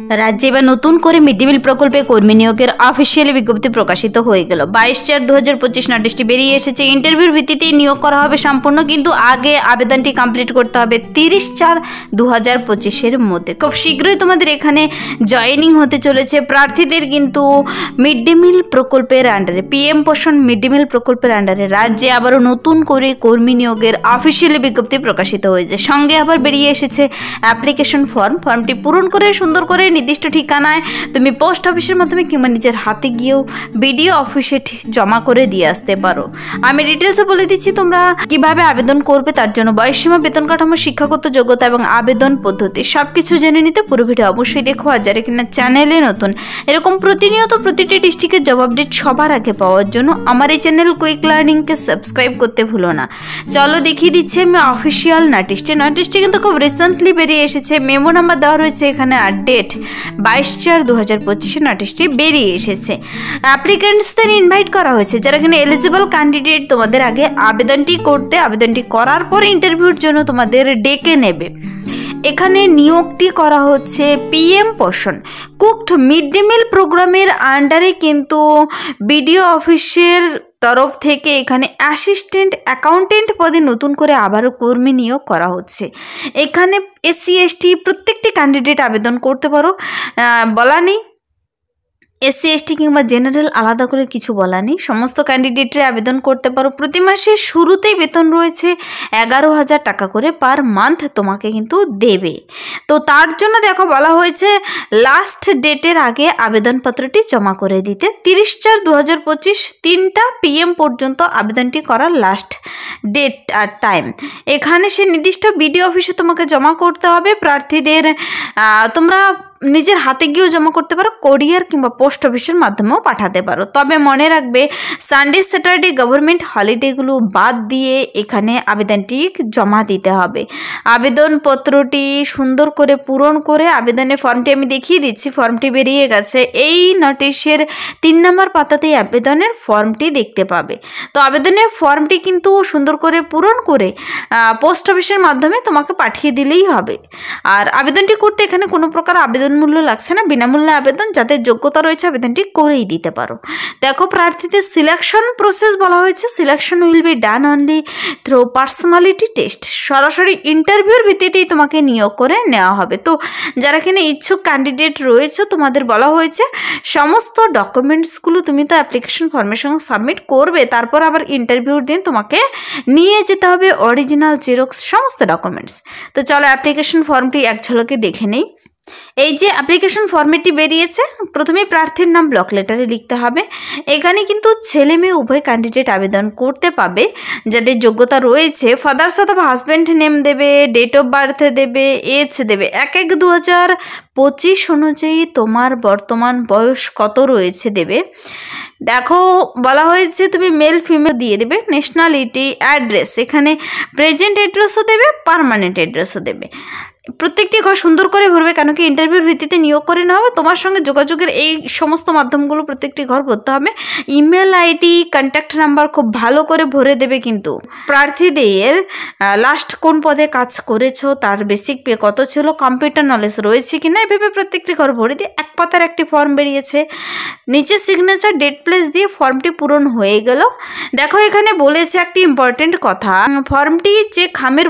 রাজ্যে এবার নতুন করে মিড ডে মিল প্রকল্পে কর্মী নিয়োগের অফিসিয়ালি বিজ্ঞপ্তি প্রকাশিত হয়ে গেল। 22/4/2025 নোটিশটি বেরিয়ে এসেছে। ইন্টারভিউর ভিত্তিতেই নিয়োগ করা হবে সম্পূর্ণ, কিন্তু আগে আবেদনটি কমপ্লিট করতে হবে 30/4/2025 মধ্যে। খুব শীঘ্রই তোমাদের এখানে জয়েনিং হতে চলেছে। প্রার্থীদের কিন্তু মিড ডে মিল প্রকল্পের আন্ডারে, পিএম পোষণ মিড ডে মিল প্রকল্পের আন্ডারে রাজ্যে আবারও নতুন করে কর্মী নিয়োগের অফিসিয়ালি বিজ্ঞপ্তি প্রকাশিত হয়েছে। সঙ্গে আবার বেরিয়ে এসেছে অ্যাপ্লিকেশন ফর্মটি পূরণ করে সুন্দর করে নির্দিষ্ট ঠিকানায় তুমি পোস্ট অফিসের মাধ্যমে কিংবা নিজের হাতে গিয়েও বিডিও অফিসে জমা করে দিয়ে আসতে পারো। আমি ডিটেলসে বলে দিচ্ছি তোমরা কিভাবে আবেদন করবে। তার জন্য বয়সসীমা, বেতন কাঠামো, শিক্ষাগত যোগ্যতা এবং আবেদন পদ্ধতি সবকিছু জেনে নিতে পুরো ভিডিও অবশ্যই দেখো। আর যারা কিনা চ্যানেলে নতুন, এরকম প্রতিনিয়ত প্রতিটি ডিস্ট্রিক্টের জব আপডেট সবার আগে পাওয়ার জন্য আমার এই চ্যানেল কুইক লার্নিংকে সাবস্ক্রাইব করতে ভুলো না। চলো দেখিয়ে দিচ্ছি আমি অফিসিয়াল নোটিশটি কিন্তু খুব রিসেন্টলি বেরিয়ে এসেছে। মেমো নাম্বার দেওয়া রয়েছে এখানে, আর ডেট 22/4/2025 নোটিশটি বেরিয়ে এসেছে। অ্যাপ্লিকেন্টসদের ইনভাইট করা হয়েছে যারা কিনা এলিজিবল ক্যান্ডিডেট। তোমাদের আগে আবেদনটি করার পর ইন্টারভিউর জন্য তোমাদের ডেকে নেবে। এখানে নিয়োগটি করা হচ্ছে পিএম পোষণ কুকড মিড ডে মিল প্রোগ্রামের আন্ডারে, কিন্তু বিডিও অফিসের তরফ থেকে এখানে অ্যাসিস্ট্যান্ট অ্যাকাউন্টেন্ট পদে নতুন করে আবারও কর্মী নিয়োগ করা হচ্ছে। এখানে SC ST প্রত্যেকটি ক্যান্ডিডেট আবেদন করতে পারো, বলা নেই SC ST কিংবা জেনারেল আলাদা করে কিছু বলা নেই, সমস্ত ক্যান্ডিডেটরা আবেদন করতে পারো। প্রতি মাসের শুরুতেই বেতন রয়েছে 11,000 টাকা করে পার মান্থ তোমাকে কিন্তু দেবে। তো তার জন্য দেখো বলা হয়েছে লাস্ট ডেটের আগে আবেদনপত্রটি জমা করে দিতে। 30/4/2025 3টা PM পর্যন্ত আবেদনটি করার লাস্ট ডেট আর টাইম। এখানে সে নির্দিষ্ট বিডিও অফিসে তোমাকে জমা করতে হবে। প্রার্থীদের তোমরা নিজের হাতে গিয়েও জমা করতে পারো, কোরিয়ার কিংবা পোস্ট অফিসের মাধ্যমেও পাঠাতে পারো। তবে মনে রাখবে সানডে স্যাটারডে গভর্নমেন্ট হলিডেগুলো বাদ দিয়ে এখানে আবেদনটি জমা দিতে হবে। আবেদনপত্রটি সুন্দর করে পূরণ করে আবেদনের ফর্মটি আমি দেখিয়ে দিচ্ছি, ফর্মটি বেরিয়ে গেছে। এই নোটিশের 3 নম্বর পাতাতেই আবেদনের ফর্মটি দেখতে পাবে। তো আবেদনের ফর্মটি কিন্তু সুন্দর করে পূরণ করে পোস্ট অফিসের মাধ্যমে তোমাকে পাঠিয়ে দিলেই হবে। আর আবেদনটি করতে এখানে কোনো প্রকার আবেদন মূল্য লাগছে না, বিনামূল্যে আবেদন। যাদের যোগ্যতা রয়েছে আবেদনটি করেই দিতে পারো। দেখো প্রার্থীদের সিলেকশন প্রসেস বলা হয়েছে, selection will be done only through personality test. সরাসরি ইন্টারভিউর ভিত্তিতেই তোমাকে নিয়োগ করে নেওয়া হবে। তো যারা এখানে ইচ্ছুক ক্যান্ডিডেট রয়েছে তোমাদের বলা হয়েছে সমস্ত ডকুমেন্টসগুলো তুমি তো অ্যাপ্লিকেশন ফর্মের সঙ্গে সাবমিট করবে, তারপর আবার ইন্টারভিউর দিন তোমাকে নিয়ে যেতে হবে অরিজিনাল জেরক্স সমস্ত ডকুমেন্টস। তো চলো অ্যাপ্লিকেশন ফর্মটি এক ঝলকে দেখে নেই। এই যে অ্যাপ্লিকেশন ফর্মেটটি বেরিয়েছে, প্রথমে প্রার্থীর নাম ব্লক লেটারে লিখতে হবে। এখানে কিন্তু ছেলে মেয়ে উভয় ক্যান্ডিডেট আবেদন করতে পাবে। যাদের যোগ্যতা রয়েছে ফাদার্স অথবা হাজব্যান্ড নেম দেবে, ডেট অফ বার্থ দেবে, এজ দেবে। 1/1/2025 অনুযায়ী তোমার বর্তমান বয়স কত রয়েছে দেবে। দেখো বলা হয়েছে তুমি মেল ফিমেল দিয়ে দেবে। ন্যাশনালিটি, অ্যাড্রেস, এখানে প্রেজেন্ট অ্যাড্রেসও দেবে, পার্মানেন্ট অ্যাড্রেসও দেবে। প্রত্যেকটি ঘর সুন্দর করে ভরবে, কেন কি ইন্টারভিউর ভিত্তিতে নিয়োগ করে নেওয়া হবে। তোমার সঙ্গে যোগাযোগের এই সমস্ত মাধ্যমগুলো প্রত্যেকটি ঘর ভরতে হবে। ইমেল আইডি, কন্ট্যাক্ট নাম্বার খুব ভালো করে ভরে দেবে। কিন্তু প্রার্থীদের লাস্ট কোন পদে কাজ করেছো, তার বেসিক পে কত ছিল, কম্পিউটার নলেজ রয়েছে কিনা, এভাবে প্রত্যেকটি ঘর ভরে দিয়ে এক পাতার একটি ফর্ম বেরিয়েছে। নিচে সিগনেচার, ডেট, প্লেস দিয়ে ফর্মটি পূরণ হয়ে গেল। দেখো এখানে বলেছে একটি ইম্পর্টেন্ট কথা, ফর্মটি যে খামের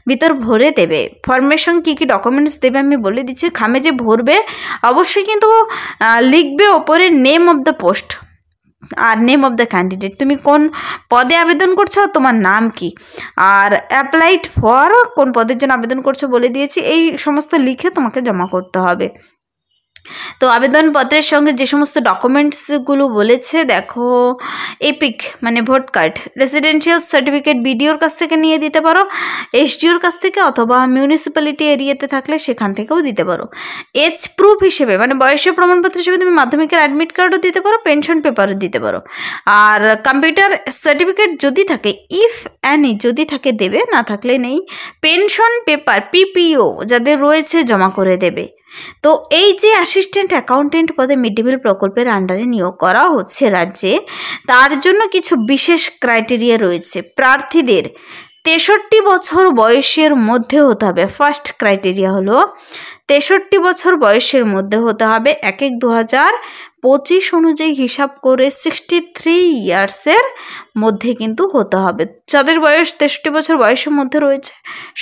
ভিতর ভরে দেবে, ফর্মের সঙ্গে কী কী ডকুমেন্টস দেবে আমি বলে দিচ্ছি। খামে যে ভরবে অবশ্যই কিন্তু লিখবে ওপরে নেম অফ দ্য পোস্ট আর নেম অফ দ্য ক্যান্ডিডেট, তুমি কোন পদে আবেদন করছো, তোমার নাম কি, আর অ্যাপ্লাইড ফর কোন পদের জন্য আবেদন করছো বলে দিয়েছি। এই সমস্ত লিখে তোমাকে জমা করতে হবে। তো আবেদনপত্রের সঙ্গে যে সমস্ত ডকুমেন্টসগুলো বলেছে দেখো, এপিক মানে ভোট কার্ড, রেসিডেন্সিয়াল সার্টিফিকেট বিডিওর কাছ থেকে নিয়ে দিতে পারো, SDOর কাছ থেকে, অথবা মিউনিসিপ্যালিটি এরিয়াতে থাকলে সেখান থেকেও দিতে পারো। এজ প্রুফ হিসেবে মানে বয়সের প্রমাণপত্র হিসেবে তুমি মাধ্যমিকের অ্যাডমিট কার্ডও দিতে পারো, পেনশন পেপারও দিতে পারো। আর কম্পিউটার সার্টিফিকেট যদি থাকে, ইফ অ্যানি যদি থাকে দেবে, না থাকলে নেই। পেনশন পেপার PPO যাদের রয়েছে জমা করে দেবে। তো এই যে অ্যাসিস্ট্যান্ট অ্যাকাউন্টেন্ট পদে মিড ডে মিল প্রকল্পের আন্ডারে নিয়োগ করা হচ্ছে রাজ্যে, তার জন্য কিছু বিশেষ ক্রাইটেরিয়া রয়েছে। প্রার্থীদের 63 বছর বয়সের মধ্যে হতে হবে। ফার্স্ট ক্রাইটেরিয়া হলো 63 বছর বয়সের মধ্যে হতে হবে। 1/1/2025 অনুযায়ী হিসাব করে 63 ইয়ার্সের মধ্যে কিন্তু হতে হবে। যাদের বয়স 63 বছর বয়সের মধ্যে রয়েছে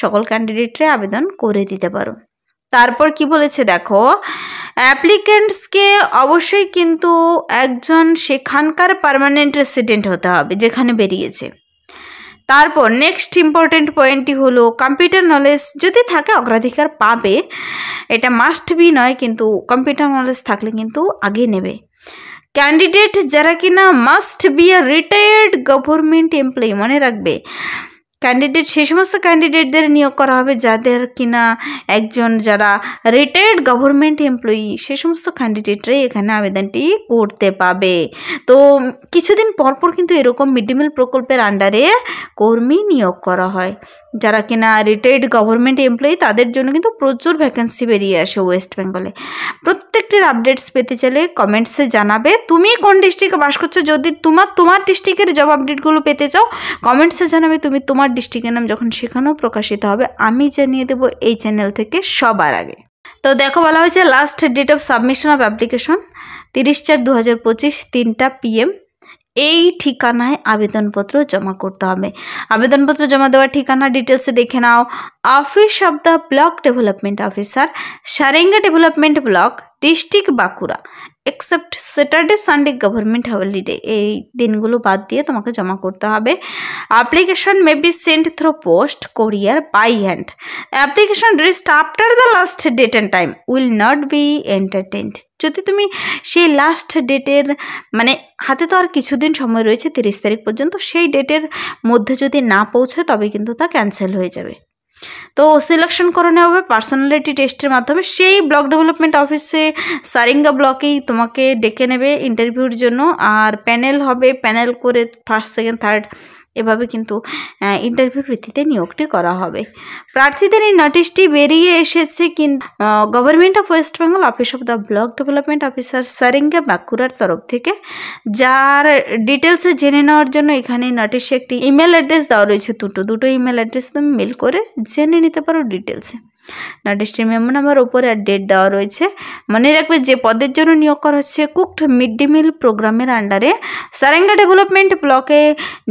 সকল ক্যান্ডিডেটরা আবেদন করে দিতে পারো। তারপর কি বলেছে দেখো, অ্যাপ্লিক্যান্টসকে অবশ্যই কিন্তু একজন সেখানকার পার্মানেন্ট রেসিডেন্ট হতে হবে যেখানে বেরিয়েছে। তারপর নেক্সট ইম্পর্টেন্ট পয়েন্টটি হলো কম্পিউটার নলেজ যদি থাকে অগ্রাধিকার পাবে, এটা মাস্ট বি নয়, কিন্তু কম্পিউটার নলেজ থাকলে কিন্তু আগে নেবে। ক্যান্ডিডেট যারা কিনা must be a retired government employee, মনে রাখবে ক্যান্ডিডেট সেই সমস্ত ক্যান্ডিডেটদের নিয়োগ করা হবে যাদের কিনা একজন যারা রিটায়ার্ড গভর্নমেন্ট এমপ্লয়ি, সে সমস্ত ক্যান্ডিডেটরাই এখানে আবেদনটি করতে পাবে। তো কিছুদিন পরপর কিন্তু এরকম মিড ডে মিল প্রকল্পের আন্ডারে কর্মী নিয়োগ করা হয়। যারা কিনা রিটায়ার্ড গভর্নমেন্ট এমপ্লয়ি তাদের জন্য কিন্তু প্রচুর ভ্যাকেন্সি বেরিয়ে আসে ওয়েস্ট বেঙ্গলে। প্রত্যেকটির আপডেটস পেতে চাইলে কমেন্টসে জানাবে তুমি কোন ডিস্ট্রিক্টে বাস করছো। যদি তোমার ডিস্ট্রিক্টের জব আপডেটগুলো পেতে চাও কমেন্টসে জানাবে। তুমি তোমার ডিস্ট্রিক্টের নাম যখন সেখানেও প্রকাশিত হবে আমি জানিয়ে দেবো এই চ্যানেল থেকে সবার আগে। তো দেখো বলা হয়েছে last date of submission of application 30/4/2025 3টা PM। এই ঠিকানায় আবেদনপত্র জমা করতে হবে। আবেদনপত্র জমা দেওয়ার ঠিকানা ডিটেলসে দেখে নাও। Office of the block development officer, Sarenga development block, district Bankura, except Saturday Sunday government holiday, এই দিনগুলো বাদ দিয়ে তোমাকে জমা করতে হবে। Application may be sent through post, courier, by hand. Application received after the last date and time will not be entertained. যদি তুমি সেই লাস্ট ডেটের মানে হাতে তো আর কিছুদিন সময় রয়েছে 30 তারিখ পর্যন্ত, সেই ডেটের মধ্যে যদি না পৌঁছায় তবে কিন্তু তা ক্যান্সেল হয়ে যাবে। তো সিলেকশন করে নেওয়া হবে পার্সোনালিটি টেস্টের মাধ্যমে। সেই ব্লক ডেভেলপমেন্ট অফিসে সারেঙ্গা ব্লকেই তোমাকে ডেকে নেবে ইন্টারভিউর জন্য। আর প্যানেল হবে, প্যানেল করে ফার্স্ট সেকেন্ড থার্ড এভাবে কিন্তু ইন্টারভিউর ভিত্তিতে নিয়োগটি করা হবে। প্রার্থীদের এই নোটিশটি বেরিয়ে এসেছে কিন্তু government of West Bengal office of the block development officer Sarenga বাঁকুড়ার তরফ থেকে। যার ডিটেলসে জেনে নেওয়ার জন্য এখানে নোটিশে একটি ইমেল অ্যাড্রেস দেওয়া রয়েছে, দুটো ইমেল অ্যাড্রেস তুমি মেল করে জেনে নিতে পারো ডিটেলসে। নোটিশটির মেমো নাম্বার ওপরে আর ডেট দেওয়া রয়েছে। মনে রাখবে যে পদের জন্য নিয়োগ করা হচ্ছে কুকড মিড ডে মিল প্রোগ্রামের আন্ডারে সারেঙ্গা ডেভেলপমেন্ট ব্লকে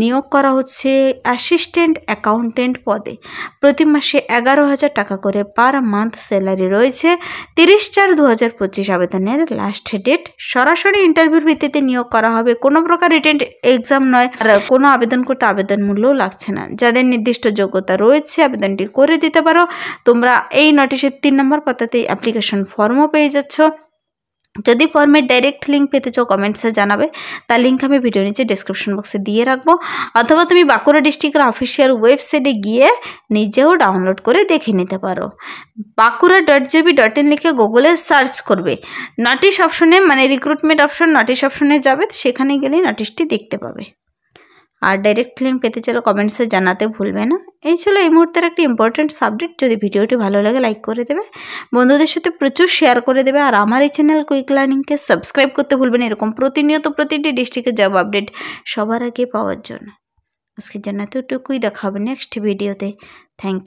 নিয়োগ করা হচ্ছে অ্যাসিস্ট্যান্ট অ্যাকাউন্টেন্ট পদে। প্রতি মাসে 11,000 টাকা করে পার মান্থ স্যালারি রয়েছে। 30/4/2025 আবেদনের লাস্ট ডেট। সরাসরি ইন্টারভিউর ভিত্তিতে নিয়োগ করা হবে, কোনো প্রকার রিটেন এক্সাম নয়, আর কোনো আবেদন করতে আবেদন মূল্যও লাগছে না। যাদের নির্দিষ্ট যোগ্যতা রয়েছে আবেদনটি করে দিতে পারো। তোমরা এই নোটিশের 3 নম্বর পাতাতে অ্যাপ্লিকেশন ফর্মও পেয়ে যাচ্ছ। যদি ফর্মের ডাইরেক্ট লিঙ্ক পেতে চাও কমেন্টসে জানাবে, তার লিঙ্ক আমি ভিডিও নিচে ডেসক্রিপশন বক্সে দিয়ে রাখবো। অথবা তুমি বাঁকুড়া ডিস্ট্রিক্টের অফিসিয়াল ওয়েবসাইটে গিয়ে নিজেও ডাউনলোড করে দেখে নিতে পারো। bankura.gov.in লিখে গুগলে সার্চ করবে, নোটিশ অপশনে মানে রিক্রুটমেন্ট অপশন নোটিশ অপশনে যাবে, সেখানে গেলেই নোটিশটি দেখতে পাবে। আর ডাইরেক্ট লিঙ্ক পেতে চাইলে কমেন্টসে জানাতে ভুলবে না। এই ছিল এই মুহূর্তের একটা ইম্পর্টেন্ট সাবজেক্ট। যদি ভিডিওটি ভালো লাগে লাইক করে দেবে, বন্ধুদের সাথে প্রচুর শেয়ার করে দেবে। আর আমার এই চ্যানেল কুইক লার্নিংকে সাবস্ক্রাইব করতে ভুলবেন এরকম প্রতিনিয়ত প্রতিটি ডিস্ট্রিক্টের জব আপডেট সবার আগে পাওয়ার জন্য। আজকের জন্য এতটুকুই, দেখা হবে নেক্সট ভিডিওতে। Thank you.